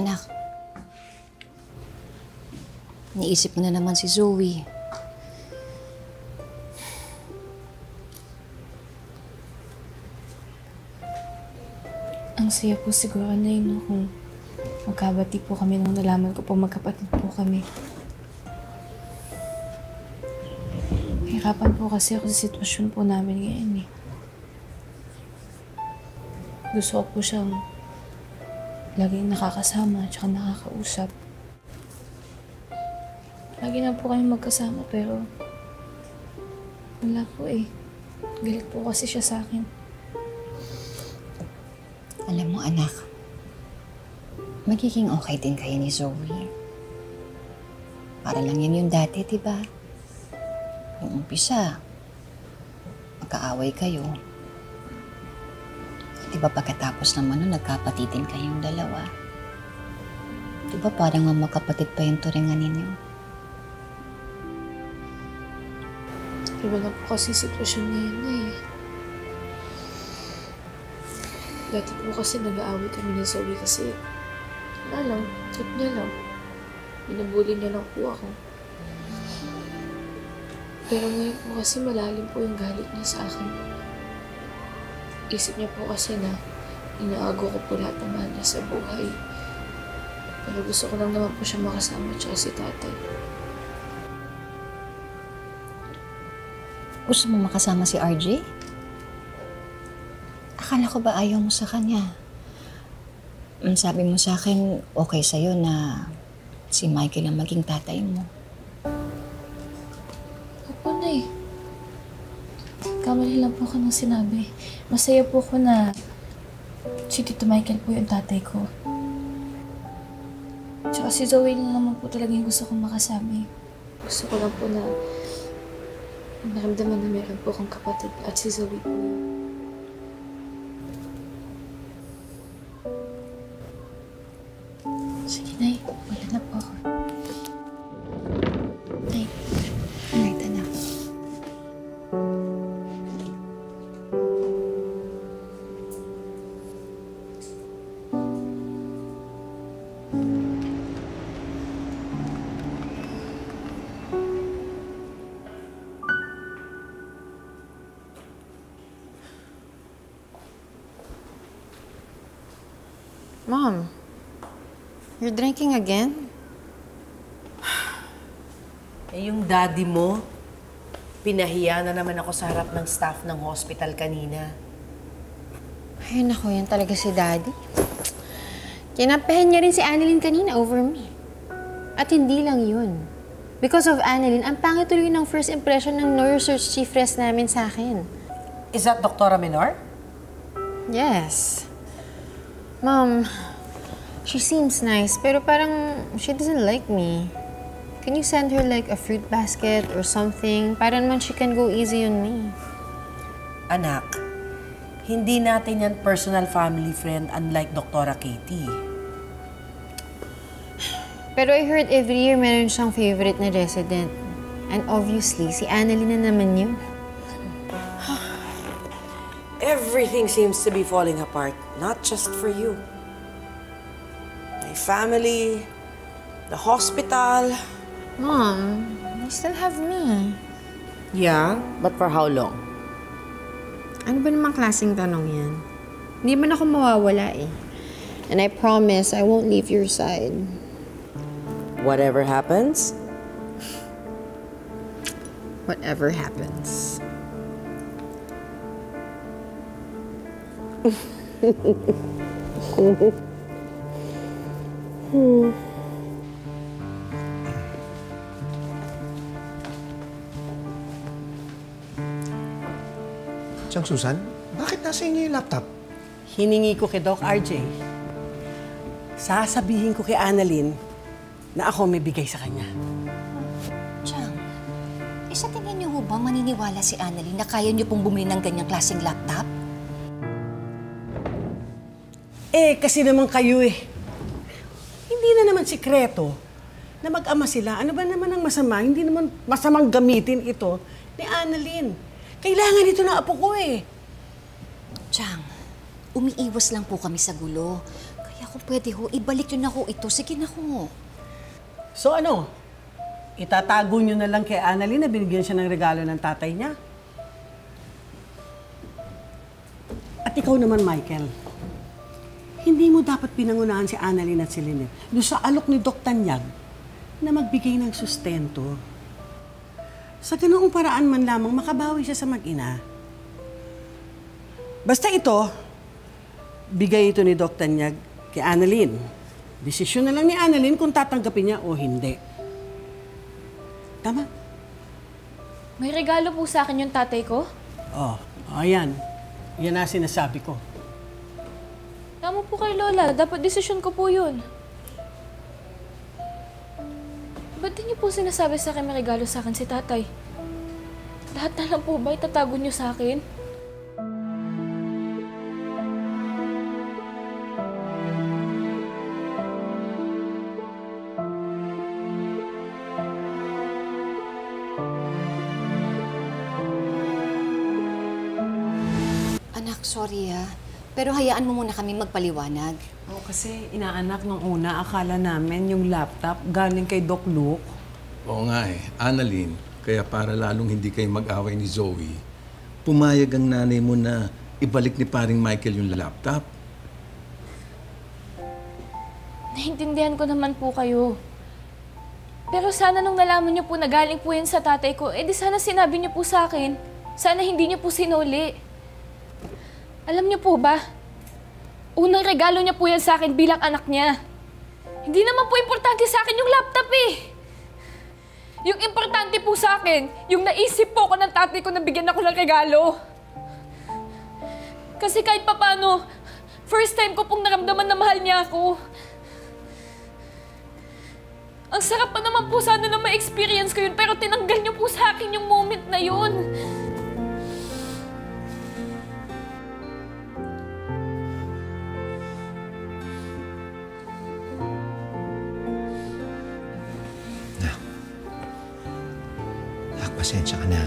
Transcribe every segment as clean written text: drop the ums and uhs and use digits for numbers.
Anak, niisip mo na naman si Zoe. Ang saya po siguro na yun kung magkabati po kami nung nalaman ko po magkapatid po kami. Hirapan po kasi ako sa sitwasyon po namin ngayon eh. Gusto ko po siyang laging nakakasama at saka nakakausap. Lagi na po kami magkasama pero wala po eh. Galit po kasi siya sa akin. Alam mo, anak, magiging okay din kayo ni Zoe. Para lang yan yung dati, diba? Yung umpisa, magkaaway kayo. Diba pagkatapos naman nun, nagkapatidin kayong dalawa? Diba parang ang magkapatid pa yung turingan ninyo? Iba na po kasi sitwasyon ngayon na eh. Dati po kasi nag-aaway kami ni Zoe kasi wala lang, trip niya lang. Binabuli niya lang po ako. Pero ngayon po kasi malalim po yung galit niya sa akin. Isip niya po kasi na inaago ko po lahat ng mahal niya sa buhay. Pero gusto ko lang naman po siya makasama tsaka si tatay. Gusto mo makasama si RJ? Akala ko ba ayaw mo sa kanya? Sabi mo sa akin, okay sa'yo na si Michael ang maging tatay mo. Opo, Nay. Kamali lang po ako ng sinabi. Masaya po ko na si Tito Michael po yung tatay ko. Tsaka si Zoe lang naman po talaga yung gusto kong makasama. Gusto ko lang po na naramdaman na meron po akong kapatid at si Zoe po yun. Sige, Nay. Wala na po ako. Nay. Alright, anak. Mom, you're drinking again? Eh, yung daddy mo, pinahiya na naman ako sa harap ng staff ng hospital kanina. Ay, naku, yan talaga si Daddy. Kinapahan niya rin si Annalyn kanina over me. At hindi lang yun. Because of Annalyn, ang pangit tuloy ng first impression ng neurosearch chief rest namin sa akin. Is that Doktora Menor? Yes. Mom, she seems nice, pero parang she doesn't like me. Can you send her like a fruit basket or something? Para naman she can go easy on me. Anak, hindi natin yan personal family friend unlike Doktora Katie. Pero I heard every year meron siyang favorite na resident. And obviously, si Annalyn na naman yun. Everything seems to be falling apart, not just for you. My family, the hospital. Mom, you still have me. Yeah? But for how long? Ano ba namang klaseng tanong yan? Hindi man ako mawawala eh. And I promise I won't leave your side. Whatever happens, Whatever happens. Siyang Susan, bakit nasa inyo yung laptop? hiningi ko kay Doc RJ. Sasabihin ko kay Annalyn na ako may bigay sa kanya. Chang, sa tingin niyo ho ba maniniwala si Annalyn na kaya niyo pong bumili ng ganyang klaseng laptop? Eh, kasi naman kayo eh. Hindi na naman sikreto na mag-ama sila. Ano ba naman ang masama? Hindi naman masamang gamitin ito ni Annalyn. Kailangan ito ng apo ko eh. Chang, umiiwas lang po kami sa gulo. Kaya kung pwede ho, ibalik nyo na ho ito. Sige na ho. So ano, itatago nyo na lang kay Annalyn na binigyan siya ng regalo ng tatay niya? At ikaw naman, Michael, hindi mo dapat pinangunahan si Annalyn at si Lynette doon sa alok ni Doc Tanyag na magbigay ng sustento. Sa ganoong paraan man lamang makabawi siya sa mag-ina. Basta ito, bigay ito ni Doc Tanyag kay Annalyn. Desisyon na lang ni Annalyn kung tatanggapin niya o hindi. Tama? May regalo po sa akin yung tatay ko? Oh, ayan. Yan na sinasabi ko. Tama po kay Lola. Dapat desisyon ko po yun. Ba't di niyo po sinasabi sa akin may regalo sa akin si tatay? Lahat na lang po ba itatago niyo sa akin? Anak, sorry pero hayaan mo muna kami magpaliwanag. Oo, kasi inaanak nung una, akala namin yung laptop galing kay Doc Luke. Oo nga Annalyn, kaya para lalong hindi kayo mag-away ni Zoe, pumayag ang nanay mo na ibalik ni paring Michael yung laptop. Naintindihan ko naman po kayo. Pero sana nung nalaman niyo po na galing po yan sa tatay ko, di sana sinabi niyo po sa akin. Sana hindi niyo po sinuli. Alam niyo po ba? Unang regalo niya po yan sa akin bilang anak niya. Hindi naman po importante sa akin yung laptop eh. Yung importante po sa akin, yung naisip po ko ng tatay ko na bigyan ako ng regalo. Kasi kahit papano, first time ko pong naramdaman na mahal niya ako. Ang sarap pa naman po sana na ma-experience ko yun, pero tinanggal niyo po sa akin yung moment na yun. Pasensya ka na.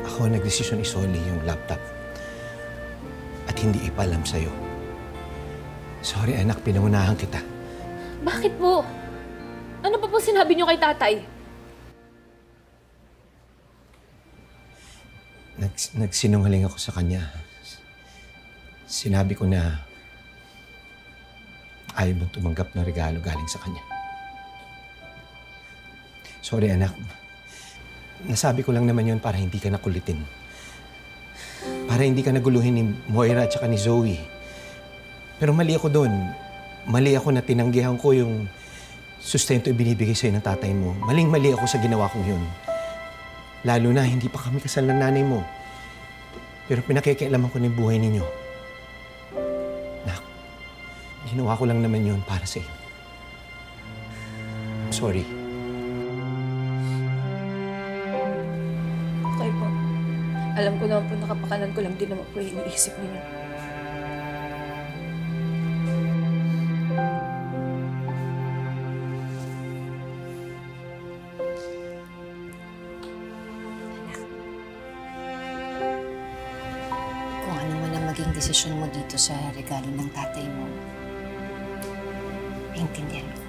Ako nagdesisyon isoli yung laptop at hindi ipalam sa'yo. Sorry anak, pinangunahan kita. Bakit po? Ano pa po sinabi niyo kay tatay? Nagsinungaling ako sa kanya. Sinabi ko na ayaw mong tumanggap ng regalo galing sa kanya. Sorry, anak. Nasabi ko lang naman yun para hindi ka nakulitin. Para hindi ka naguluhin ni Moira at saka ni Zoe. Pero mali ako doon. Mali ako na tinanggihan ko yung sustento ibinibigay sa'yo ng tatay mo. Maling-mali ako sa ginawa kong yun. Lalo na, hindi pa kami kasal ng nanay mo. Pero pinakikialaman ko na yung buhay ninyo. Nak, ginawa ko lang naman yun para sa'yo. Sorry. Okay po. Alam ko naman po nakapakanan ko lang din naman po yung iniisip niyo. Kung ano man ang maging desisyon mo dito sa regalo ng tatay mo, maintindihan ko.